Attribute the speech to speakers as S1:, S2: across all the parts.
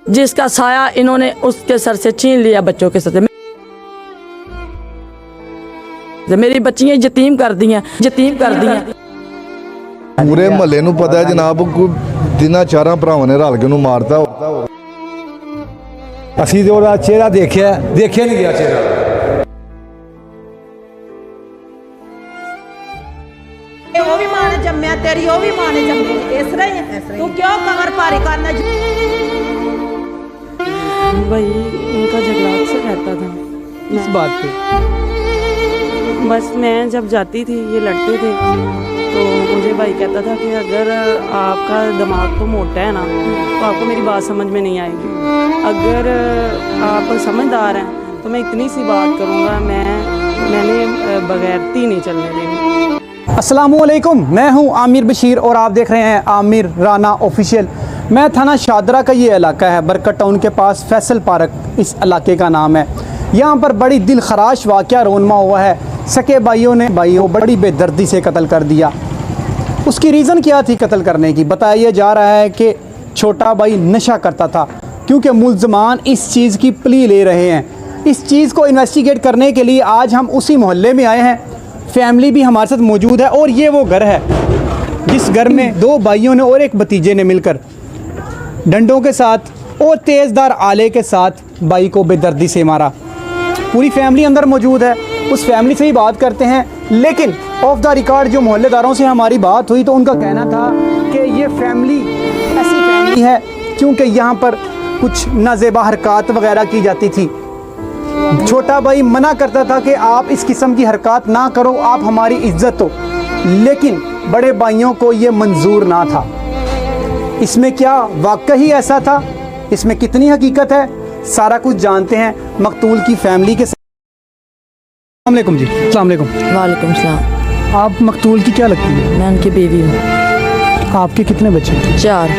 S1: जिसका साया इन्होंने उसके सर से छीन लिया बच्चों के सर से। मेरी बच्चियां यतीम कर दी हैं, यतीम कर दी हैं।
S2: पूरे महल्ले नूं पता है जनाब कोई तिना चारा भरावां ने रल के नूं मारता।
S3: ਅਸੀਂ ਤੇ ਉਹਦਾ ਚਿਹਰਾ ਦੇਖਿਆ ਨਹੀਂ ਗਿਆ ਚਿਹਰਾ।
S4: ਉਹ ਵੀ ਮਾਂ ਨੇ ਜੰਮਿਆ ਤੇਰੀ, ਉਹ ਵੀ ਮਾਂ ਨੇ ਜੰਮੀ, ਇਸ ਤਰ੍ਹਾਂ ਹੀ ਹੈ। ਤੂੰ ਕਿਉਂ ਕਮਰ ਭਾਰੀ करना?
S1: वही उनका झगड़ा अक्सर रहता था
S5: इस बात पे।
S1: बस मैं जब जाती थी ये लड़ते थे तो मुझे भाई कहता था कि अगर आपका दिमाग तो मोटा है ना तो आपको मेरी बात समझ में नहीं आएगी, अगर आप समझदार हैं तो मैं इतनी सी बात करूँगा, मैंने बगैरती नहीं चलने देनी।
S5: अस्सलामुअलैकुम, मैं हूं आमिर बशीर और आप देख रहे हैं आमिर राना ऑफिशियल। मैं थाना शादरा का ये इलाका है, बरकत टाउन के पास फैसल पार्क इस इलाके का नाम है। यहाँ पर बड़ी दिल खराश वाक़या रोनमा हुआ है। सके भाइयों ने भाइयों बड़ी बेदर्दी से कत्ल कर दिया। उसकी रीज़न क्या थी कत्ल करने की? बताया जा रहा है कि छोटा भाई नशा करता था, क्योंकि मुल्ज़मान इस चीज़ की प्ली ले रहे हैं। इस चीज़ को इन्वेस्टिगेट करने के लिए आज हम उसी मोहल्ले में आए हैं। फैमिली भी हमारे साथ मौजूद है और ये वो घर है जिस घर में दो भाइयों ने और एक भतीजे ने मिलकर डंडों के साथ और तेज़दार आले के साथ भाई को बेदर्दी से मारा। पूरी फैमिली अंदर मौजूद है, उस फैमिली से ही बात करते हैं। लेकिन ऑफ द रिकॉर्ड जो मोहल्लेदारों से हमारी बात हुई तो उनका कहना था कि ये फैमिली ऐसी फैमिली है क्योंकि यहाँ पर कुछ नाज़ेबा हरकत वगैरह की जाती थी। छोटा भाई मना करता था कि आप इस किस्म की हरकत ना करो, आप हमारी इज्जत हो, लेकिन बड़े भाइयों को ये मंजूर ना था। इसमें क्या वाकई ऐसा था? इसमें कितनी हकीकत है? सारा कुछ जानते हैं मकतूल की फैमिली के साथ। अस्सलाम वालेकुम जी। अस्सलाम वालेकुम।
S1: वालेकुम सलाम।
S5: आप मकतूल की क्या लगती है?
S1: मैं उनकी बीवी हूँ।
S5: आपके कितने बच्चे?
S1: 4।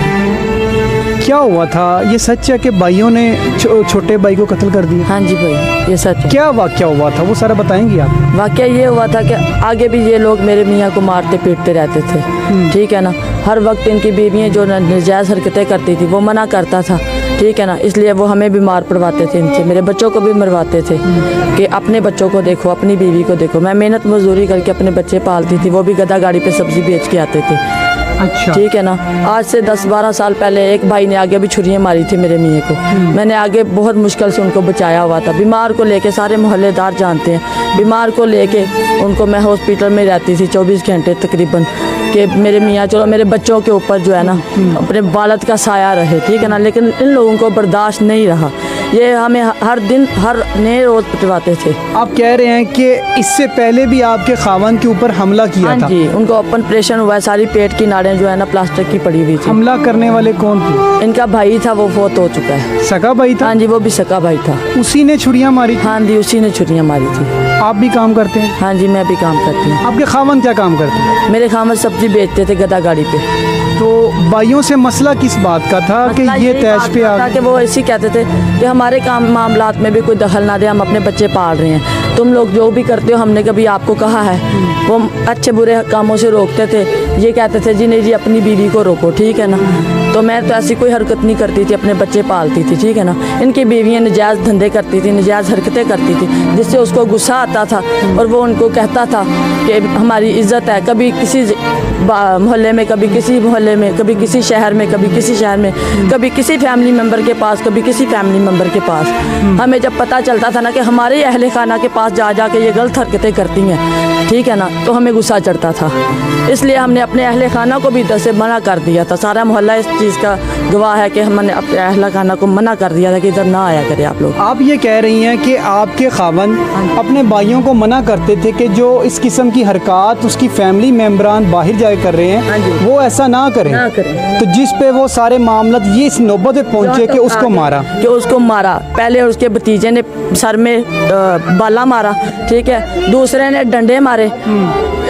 S5: क्या हुआ था? ये सच है कि भाइयों ने छोटे भाई को कत्ल कर दिया?
S1: हाँ जी भाई, ये सच है।
S5: क्या वाकया हुआ था वो सारा बताएंगी आप?
S1: वाकया ये हुआ था कि आगे भी ये लोग मेरे मियाँ को मारते पीटते रहते थे, ठीक है ना। हर वक्त इनकी बीवियाँ जो नाजायज़ हरकतें करती थी वो मना करता था, ठीक है ना। इसलिए वो हमें बीमार पड़वाते थे इनसे, मेरे बच्चों को भी मरवाते थे कि अपने बच्चों को देखो, अपनी बीवी को देखो। मैं मेहनत मजदूरी करके अपने बच्चे पालती थी, वो भी गधा गाड़ी पे सब्ज़ी बेच के आते थे,
S5: अच्छा,
S1: ठीक है ना। आज से 10-12 साल पहले एक भाई ने आगे भी छुरियाँ मारी थी मेरे मियाँ को। मैंने आगे बहुत मुश्किल से उनको बचाया हुआ था। बीमार को लेके सारे मोहल्लेदार जानते हैं, बीमार को लेके उनको मैं हॉस्पिटल में रहती थी 24 घंटे तकरीबन, कि मेरे मियाँ चलो मेरे बच्चों के ऊपर जो है ना अपने वालिद का साया रहे, ठीक है ना। लेकिन इन लोगों को बर्दाश्त नहीं रहा, ये हमें हर दिन हर नए रोज़ पिटवाते थे।
S5: आप कह रहे हैं कि इससे पहले भी आपके खावन के ऊपर हमला किया था?
S1: हाँ जी, उनको ओपन ऑपरेशन हुआ है, सारी पेट की नाड़ें जो है ना प्लास्टिक की पड़ी हुई थी।
S5: हमला करने वाले कौन थे?
S1: इनका भाई था, वो फौत हो चुका है।
S5: सगा भाई था?
S1: हाँ जी, वो भी सका भाई था।
S5: उसी ने छुरियां मारी?
S1: हाँ जी, उसी ने छुरियाँ मारी थी।
S5: आप भी काम करते हैं?
S1: हाँ जी, मैं भी काम करती हूँ।
S5: आपके खावन क्या काम करते हैं?
S1: मेरे खामद सब्जी बेचते थे गधा गाड़ी पे।
S5: तो भाइयों से मसला किस बात का था कि
S1: मसला
S5: ये
S1: यही
S5: तैश
S1: बात
S5: पे
S1: का
S5: आ
S1: था कि वो ऐसे कहते थे कि हमारे काम मामलात में भी कोई दखल ना दे, हम अपने बच्चे पाल रहे हैं, तुम लोग जो भी करते हो हमने कभी आपको कहा है? वो अच्छे बुरे कामों से रोकते थे। ये कहते थे जी नहीं जी अपनी बीवी को रोको, ठीक है ना। तो मैं तो ऐसी कोई हरकत नहीं करती थी, अपने बच्चे पालती थी, ठीक है ना। इनकी बीवियाँ नजायज़ धंधे करती थी, नजायज़ हरकतें करती थी, जिससे उसको गुस्सा आता था और वो उनको कहता था कि हमारी इज़्ज़त है। कभी किसी मोहल्ले में, कभी किसी मोहल्ले में, कभी किसी शहर में, कभी किसी शहर में, कभी किसी फैमिली मेम्बर के पास, कभी किसी फैमिली मेम्बर के पास। हमें जब पता चलता था ना कि हमारे अहले खाना के पास जा के ये गलत हरकतें करती हैं, ठीक है ना, तो हमें गुस्सा चढ़ता था। इसलिए हमने अपने अहले खाना को भी इधर से मना कर दिया था। सारा मोहल्ला इस चीज़ का गवाह है कि हमने अपने अहले खाना को मना कर दिया था कि इधर ना आया करें आप लोग।
S5: आप ये कह रही हैं कि आपके खावन अपने भाइयों को मना करते थे कि जो इस किस्म की हरकत उसकी फैमिली मेम्बरान बाहर जाके कर रहे हैं वो ऐसा ना करें, तो जिस पे वो सारे मामला ये इस नौबत पे पहुंचे कि उसको मारा,
S1: पहले उसके भतीजे ने सर में बाला मारा, ठीक है, दूसरे ने डंडे मारे,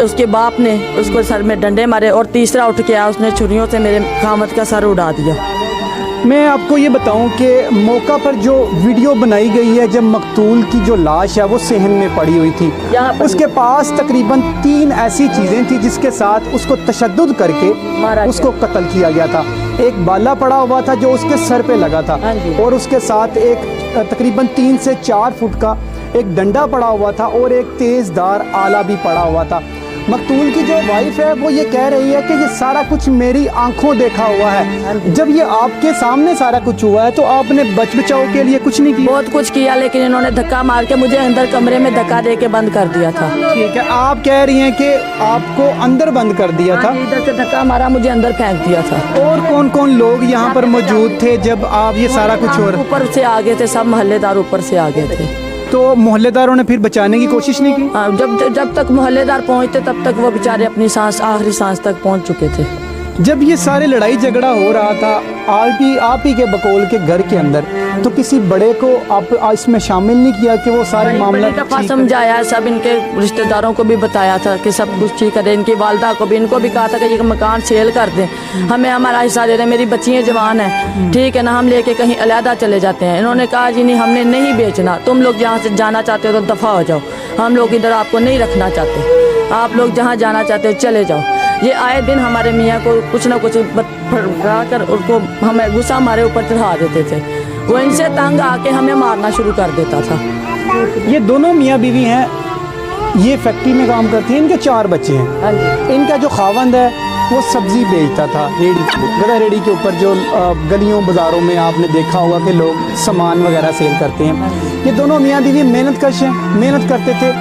S1: उसके बाप ने उसको सर में डंडे मारे, और तीसरा उठ के आया उसने छुरियों से मेरे खामद का सर उड़ा दिया।
S5: میں آپ کو یہ بتاؤں کہ موقع پر جو ویڈیو بنائی گئی ہے جب مقتول کی جو لاش ہے وہ صحن میں پڑی ہوئی تھی،
S1: یہاں پر
S5: اس کے پاس تقریباً 3 ایسی چیزیں تھیں جس کے ساتھ اس کو تشدد کر کے
S1: مارا
S5: اس کو قتل کیا گیا تھا۔ ایک بالا پڑا ہوا تھا جو اس کے سر پہ لگا تھا،
S1: ہاں جی۔
S5: اور اس کے ساتھ ایک تقریباً 3 سے 4 فٹ کا ایک ڈنڈا پڑا ہوا تھا اور ایک تیز دار آلہ بھی پڑا ہوا تھا۔ مقتول کی جو وائف ہے وہ یہ کہہ رہی ہے کہ یہ سارا کچھ میری آنکھوں دیکھا ہوا ہے۔ جب یہ آپ کے سامنے سارا کچھ ہوا ہے تو آپ نے بچاؤ کے لیے کچھ نہیں کیا؟
S1: بہت کچھ کیا لیکن انہوں نے دھکا مار کے مجھے اندر کمرے میں دھکا دے کے بند کر دیا تھا۔
S5: ٹھیک ہے، آپ کہہ رہی ہیں کہ آپ کو اندر بند کر دیا تھا،
S1: ادھر سے دھکا مارا مجھے اندر پھینک دیا تھا۔
S5: اور کون کون لوگ یہاں پر موجود تھے جب آپ یہ سارا کچھ ہو رہا؟
S1: اوپر سے آگے تھے، سب محلے دار اوپر سے آگے تھے۔
S5: تو محلے داروں نے پھر بچانے کی کوشش نہیں کی؟
S1: ہاں، جب تک محلے دار پہنچتے تب تک وہ بیچارے اپنی سانس آخری سانس تک پہنچ چکے تھے۔
S5: جب یہ سارے لڑائی جھگڑا ہو رہا تھا آپ ہی کے بقول کے گھر کے اندر، تو کسی بڑے کو آپ اس میں شامل نہیں کیا کہ وہ سارے معاملہ
S1: بڑی دفعہ سمجھایا، سب ان کے رشتہ داروں کو بھی بتایا تھا کہ سب کچھ ٹھیک کرے، ان کی والدہ کو بھی، ان کو بھی کہا تھا کہ یہ مکان سیل کر دیں، ہمیں ہمارا حصہ دے دیں، میری بچیاں جوان ہیں، ٹھیک ہے نا، ہم لے کے کہیں علیحدہ چلے جاتے ہیں۔ انہوں نے کہا جی نہیں، ہم نے نہیں بیچنا، تم لوگ جہاں سے جانا چاہتے ہو تو دفع ہو جاؤ، ہم لوگ ادھر آپ کو نہیں رکھنا چاہتے، آپ لوگ جہاں جانا چاہتے ہو چلے جاؤ۔ یہ آئے دن ہمارے میاں کو کچھ نہ کچھ پھڑا کر ان کو ہمیں غصہ ہمارے اوپر چڑھا دیتے تھے، وہ ان سے تنگ آ کے ہمیں مارنا شروع کر دیتا تھا۔
S5: یہ دونوں میاں بیوی ہیں، یہ فیکٹری میں کام کرتی ہیں، ان کے 4 بچے ہیں۔
S1: ہاں جی۔
S5: ان کا جو خاوند ہے وہ سبزی بیچتا تھا گدھا ریڑھی کے اوپر، جو گلیوں بازاروں میں آپ نے دیکھا ہوگا کہ لوگ سامان وغیرہ سیل کرتے ہیں۔ یہ دونوں میاں بیوی محنت کش ہیں، محنت کرتے تھے۔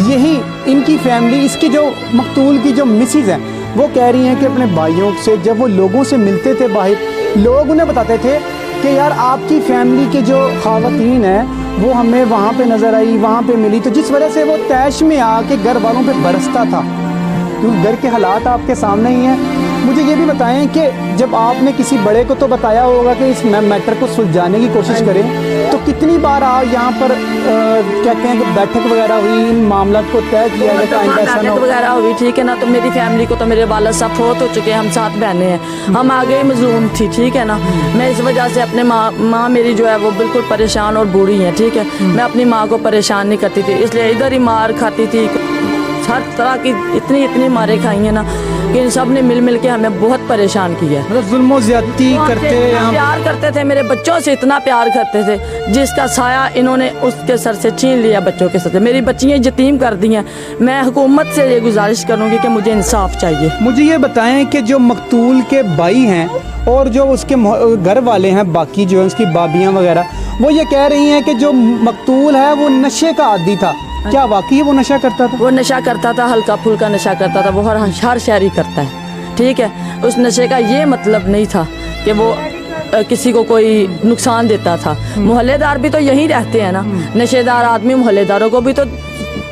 S5: یہی ان کی فیملی، اس کی جو مقتول کی جو مسز ہیں، وہ کہہ رہی ہیں کہ اپنے بھائیوں سے جب وہ لوگوں سے ملتے تھے باہر، لوگ انہیں بتاتے تھے کہ یار آپ کی فیملی کے جو خواتین ہیں وہ ہمیں وہاں پہ نظر آئی، وہاں پہ ملی، تو جس وجہ سے وہ تیش میں آ کے گھر والوں پہ برستا تھا۔ کیونکہ گھر کے حالات آپ کے سامنے ہی ہیں۔ مجھے یہ بھی بتائیں کہ جب آپ نے کسی بڑے کو تو بتایا ہوگا کہ اس میٹر کو سلجھانے کی کوشش کریں، تو کتنی بار آپ یہاں پر کہتے ہیں کہ بیٹھک وغیرہ ہوئی، ان معاملات کو طے کیا گیا کہ آئندہ ایسا نہ ہو؟
S1: وغیرہ ہوئی، ٹھیک ہے نا، تو میری فیملی کو تو میرے والد صاحب فوت ہو چکے ہیں، ہم 7 بہنیں ہیں، ہم آگے ہی مظلوم تھی، ٹھیک ہے نا۔ میں اس وجہ سے اپنے ماں میری جو ہے وہ بالکل پریشان اور بوڑھی ہیں، ٹھیک ہے، میں اپنی ماں کو پریشان نہیں کرتی تھی، اس لیے ادھر ہی مار کھاتی تھی، ہر طرح کی اتنی مارے کھائی ہیں نا کہ ان سب نے مل کے ہمیں بہت پریشان کیا ہے۔
S5: مطلب ظلم و زیادتی کرتے ہیں،
S1: پیار کرتے تھے، میرے بچوں سے اتنا پیار کرتے تھے جس کا سایہ انہوں نے اس کے سر سے چھین لیا، بچوں کے سر سے میری بچیاں یتیم کر دی ہیں۔ میں حکومت سے یہ گزارش کروں گی کہ مجھے انصاف چاہیے۔
S5: مجھے یہ بتائیں کہ جو مقتول کے بھائی ہیں اور جو اس کے گھر والے ہیں، باقی جو ہیں اس کی بابیاں وغیرہ، وہ یہ کہہ رہی ہیں کہ جو مقتول ہے وہ نشے کا عادی تھا، کیا واقعی وہ نشہ کرتا تھا؟
S1: وہ نشہ کرتا تھا، ہلکا پھلکا نشہ کرتا تھا، وہ ہر شہری کرتا ہے، ٹھیک ہے۔ اس نشے کا یہ مطلب نہیں تھا کہ وہ کسی کو کوئی نقصان دیتا تھا۔ محلے دار بھی تو یہی رہتے ہیں نا، نشے دار آدمی محلے داروں کو بھی تو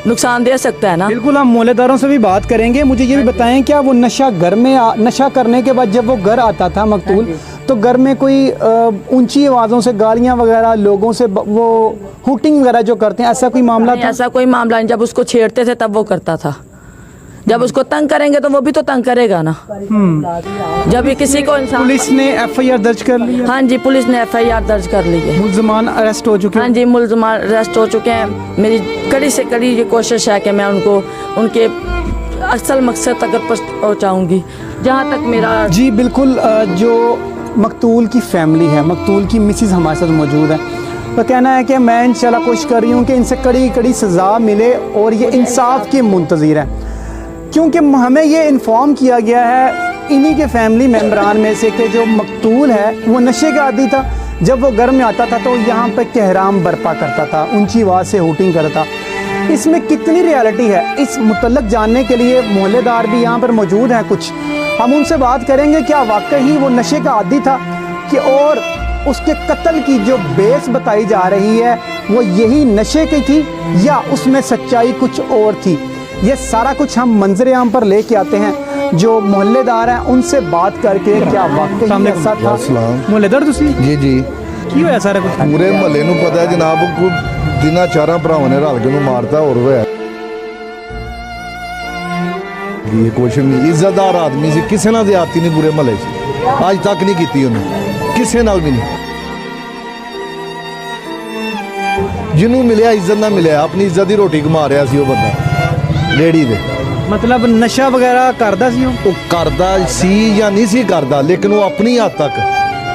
S1: نقصان دے سکتا ہے نا۔
S5: بالکل، ہم محلے داروں سے بھی بات کریں گے۔ مجھے یہ بھی بتائیں کیا وہ نشہ کرنے کے بعد جب وہ گھر آتا تھا مقتول، تو گھر میں کوئی اونچی آوازوں سے گالیاں وغیرہ لوگوں سے وہ ہوٹنگ وغیرہ جو کرتے ہیں، ایسا کوئی معاملہ تھا؟
S1: ایسا کوئی معاملہ نہیں، جب اس کو چھیڑتے تھے تب وہ کرتا تھا، جب اس کو تنگ کریں گے تو وہ بھی تو تنگ کرے گا نا۔ جب یہ کسی کو
S5: پولیس نے ایف آئی آر درج کر لی؟
S1: ہاں جی، پولیس نے ایف آئی آر درج کر لی ہے،
S5: ملزمان اریسٹ ہو چکے ہیں؟
S1: ہاں جی، ملزمان اریسٹ ہو چکے ہیں۔ میری کڑی سے کڑی یہ کوشش ہے کہ میں ان کو ان کے اصل مقصد تک پہنچاؤں گی، جہاں تک میرا۔
S5: جی بالکل، جو مقتول کی فیملی ہے، مقتول کی مسز ہمارے ساتھ موجود ہے، تو کہنا ہے کہ میں انشاءاللہ کوشش کر رہی ہوں کہ ان سے کڑی سزا ملے اور یہ انصاف کے منتظر ہیں، کیونکہ ہمیں یہ انفارم کیا گیا ہے انہی کے فیملی ممبران میں سے کہ جو مقتول ہے وہ نشے کا عادی تھا۔ جب وہ گھر میں آتا تھا تو یہاں پہ کہرام برپا کرتا تھا، اونچی آواز سے ہوٹنگ کرتا۔ اس میں کتنی ریالٹی ہے اس متعلق جاننے کے لیے محلے دار بھی یہاں پر موجود ہیں، کچھ ہم ان سے بات کریں گے۔ کیا واقعی وہ نشے کا عادی تھا کہ اور اس کے قتل کی جو بیس بتائی جا رہی ہے وہ یہی نشے کی تھی، یا اس میں سچائی کچھ اور تھی؟ یہ سارا کچھ ہم منظر عام پر لے کے آتے ہیں، جو محلے دار ہیں ان سے بات کر کے کیا واقعی ایسا تھا؟ محلے دار تسی
S2: جی
S5: کی ہویا سارا کچھ؟
S2: پورے محلے نو پتا ہے جناب، کو دناں 4 ਭਰਾਵਾਂ ਨੇ ਰਲ ਕੇ ਨੂੰ ਮਾਰਤਾ ਹੋਰ ਹੋਇਆ। یہ کوشش نہیں عزت دار آدمی سی کسے نال زیادتی نہیں پورے محلے چ اج تک نہیں کیتی انہیں کسے نال بھی نہیں جنوں ملیا عزت نہ ملیا اپنی عزت دی روٹی کما رہا سی وہ بندہ ریڑی دے
S5: مطلب نشہ وغیرہ کردا سی
S2: وہ کردا سی یا نہیں سی کردا لیکن وہ اپنی حد تک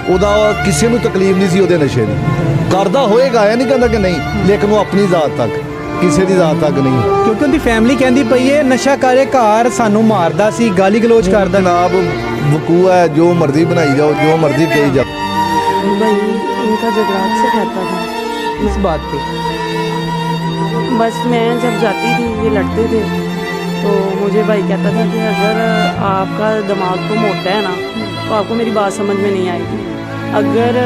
S2: ਉਹਦਾ ਕਿਸੇ ਨੂੰ ਤਕਲੀਫ ਨਹੀਂ ਸੀ ਉਹਦੇ ਨਸ਼ੇ ਦੀ ਕਰਦਾ ਹੋਏਗਾ ਇਹ ਨਹੀਂ ਕਹਿੰਦਾ ਕਿ ਨਹੀਂ ਲੇਕਿਨ ਉਹ ਆਪਣੀ ਜ਼ਾਤ ਤੱਕ ਕਿਸੇ ਦੀ ਜ਼ਾਤ ਤੱਕ ਨਹੀਂ
S5: ਕਿਉਂਕਿ ਉਹਦੀ ਫੈਮਿਲੀ ਕਹਿੰਦੀ ਪਈ ਹੈ ਨਸ਼ਾ ਕਰੇ ਘਰ ਸਾਨੂੰ ਮਾਰਦਾ ਸੀ ਗਾਲੀ ਗਲੋਚ ਕਰਦਾ
S2: जनाब वकूआ है जो मर्जी बनाई जाओ जो मर्जी कही जाओ
S6: भाई इनका झगड़ा से रहता था
S5: इस बात पे
S6: बस मैं जब जाती थी ये लड़ते थे तो मुझे भाई कहता था कि अगर आपका दिमाग तो मोटा है ना तो आपको मेरी बात समझ में नहीं आएगी अगर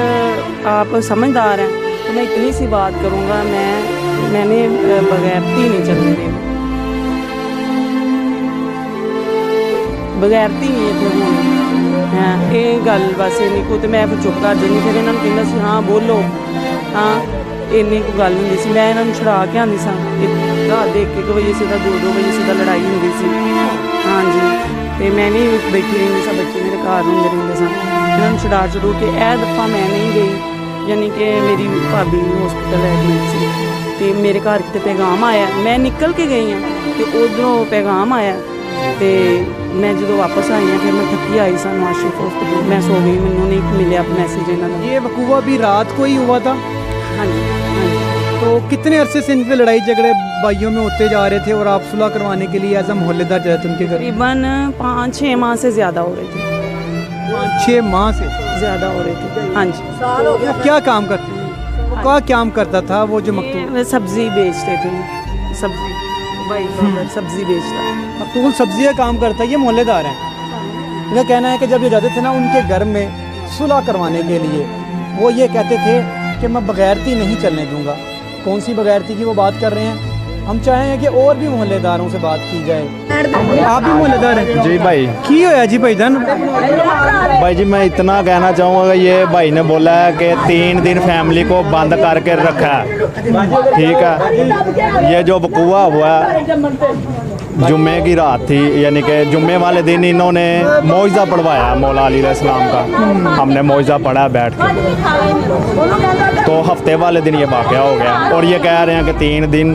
S6: आप समझदार हैं तो मैं इतनी सी बात करूँगा मैंने बगैरती नहीं चलने दी बगैरती नहीं है फिर हूँ ये गल बस इन्नी को तो मैं फिर चुप कर देनी फिर इन्होंने कहना सी हाँ बोलो हाँ इन्नी को गल होंदी सी मैं इन्होंने छुड़ा के आंदी सा रात देख के 1 बजे से 2 बजे से लड़ाई होंदी सी हाँ जी तो मैं नहीं बैठी रही सा बच्चे मेरे घर होंगे रहते सन इन्होंने छुड़ा छुड़ू के दफ़ा मैं नहीं गई यानी कि मेरी भाभी हॉस्पिटल एडमिट सी तो मेरे घर कितने पैगाम आया मैं निकल के गई हाँ तो उधरों पैगाम आया तो मैं जो वापस आई हाँ फिर मैं थकी आई सन आशिफ हॉस्पिटल मैं सो गई मैंने नहीं मिले मैसेज इन्होंने
S5: ये वकूआ भी रात को ही हुआ था
S6: हाँ जी हाँ जी
S5: तो कितने अरसे से इन पे लड़ाई झगड़े भाइयों में होते जा रहे थे और आप सुलह करवाने के लिए एज अ मोहल्लेदार जाए थे उनके घर
S6: तकरीबन 5-6 माह से ज़्यादा हो रहे थे
S5: 6 माह से
S6: ज़्यादा हो रहे थे हाँ जी
S5: वो क्या काम करते वो क्या काम करता था वो जो मकतूल
S6: ये सब्ज़ी बेचते थे सब्ज़ी भाई सब्ज़ी बेचता
S5: मकतूल सब्जी का काम करता है ये मोहल्लेदार हैं इनका कहना है कि जब ये जाते थे ना उनके घर में सुलह करवाने के लिए वो ये कहते थे कि मैं बगैरती नहीं चलने दूंगा कौन सी बगैरती की वो बात कर रहे हैं हम चाहेंगे कि और भी मोहल्लेदारों से बात की जाए आप भी मोहल्लेदार हैं
S7: जी भाई
S5: की होया जी भाईजान
S7: भाई जी मैं इतना कहना चाहूँगा कि ये भाई ने बोला है कि 3 दिन फैमिली को बंद करके रखा है ठीक है ये जो वकूआ हुआ जुम्मे की रात थी यानी कि जुम्मे वाले दिन इन्होंने मौइज़ा पढ़वाया मौला अली अलैहिस्सलाम का हमने मौइज़ा पढ़ा बैठ के तो हफ्ते वाले दिन ये वाक़या हो गया और ये कह रहे हैं कि 3 दिन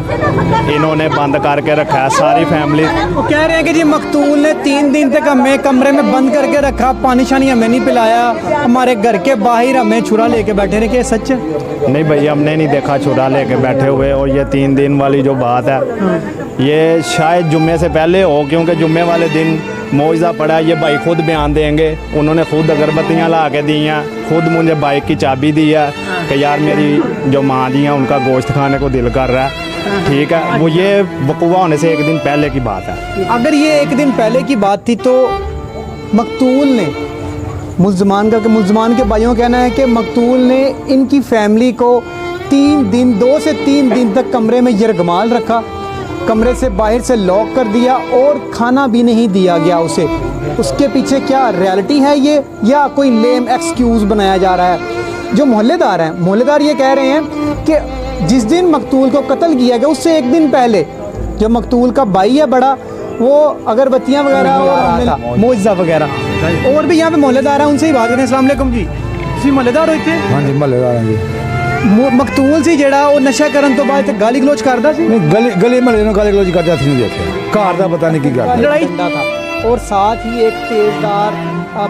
S7: इन्होंने बंद करके रखा है सारी फैमिली
S5: वो कह रहे हैं कि जी मकतूल ने 3 दिन तक हमें कमरे में बंद करके रखा पानी शानी हमें नहीं पिलाया हमारे घर के बाहर हमें छुरा लेके बैठे रहे कि सच है
S7: नहीं भाई हमने नहीं देखा छुरा लेके बैठे हुए और ये 3 दिन वाली जो बात है ये शायद जुम्मे से पहले हो क्योंकि जुम्मे वाले दिन मौइज़ा पड़ा ये भाई खुद बयान देंगे उन्होंने खुद अगरबत्तियाँ ला के दी हैं खुद मुझे बाइक की चाबी दी है कि यार मेरी जो माँ जी हैं उनका गोश्त खाने को दिल कर रहा है ठीक है वो ये वकूआ होने से 1 दिन पहले की बात है
S5: अगर ये 1 दिन पहले की बात थी तो मकतूल ने मुल्ज़मान के भाइयों का कहना है कि मकतूल ने इनकी फैमिली को 2 से 3 दिन तक कमरे में यरगमाल रखा कमरे से बाहर से लॉक कर दिया और खाना भी नहीं दिया गया उसे उसके पीछे क्या रियलिटी है ये या कोई लेम एक्सक्यूज़ बनाया जा रहा है जो मोहल्लेदार हैं मोहल्लेदार ये कह रहे हैं कि जिस दिन मकतूल को कत्ल किया गया उससे 1 दिन पहले जो मकतूल का भाई है बड़ा वो अगरबत्तियाँ वगैरह और मौइज़ा वगैरह और भी यहाँ पे मोहल्लेदार हैं उनसे ही बात करें अस्सलाम वालेकुम जी ਤੁਸੀਂ मोहल्लेदार होए थे
S3: हाँ जी महल्लेदार हैं जी
S5: मकतूल ਸੀ ਜਿਹੜਾ ਉਹ ਨਸ਼ਾ ਕਰਨ ਤੋਂ ਬਾਅਦ ਗਾਲੀ ਗਲੋਚ ਕਰਦਾ ਸੀ
S3: नहीं गली महल्ले में गाली गलौज करते नहीं देखे घर का पता नहीं की करते
S5: लड़ाई था और साथ ही एक तेजदार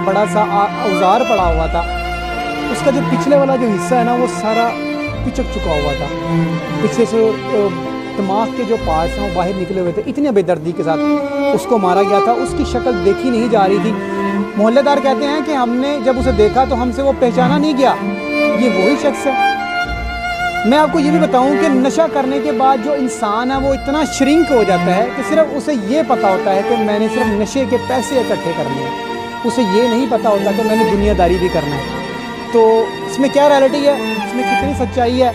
S5: बड़ा सा औजार पड़ा हुआ था उसका जो पिछले वाला जो हिस्सा है ना वो सारा पिचक चुका हुआ था पीछे से दिमाग के जो पार्ट्स हैं वो बाहर निकले हुए थे इतनी बेदर्दी के साथ उसको मारा गया था उसकी शक्ल देखी नहीं जा रही थी मोहल्लेदार कहते हैं कि हमने जब उसे देखा तो हमसे वो पहचाना नहीं गया ये वही शख्स है मैं आपको ये भी बताऊं कि नशा करने के बाद जो इंसान है वो इतना श्रिंक हो जाता है कि सिर्फ उसे ये पता होता है कि मैंने सिर्फ नशे के पैसे इकट्ठे करने हैं उसे ये नहीं पता होता कि मैंने दुनियादारी भी करना है तो इसमें क्या रियलिटी है इसमें कितनी सच्चाई है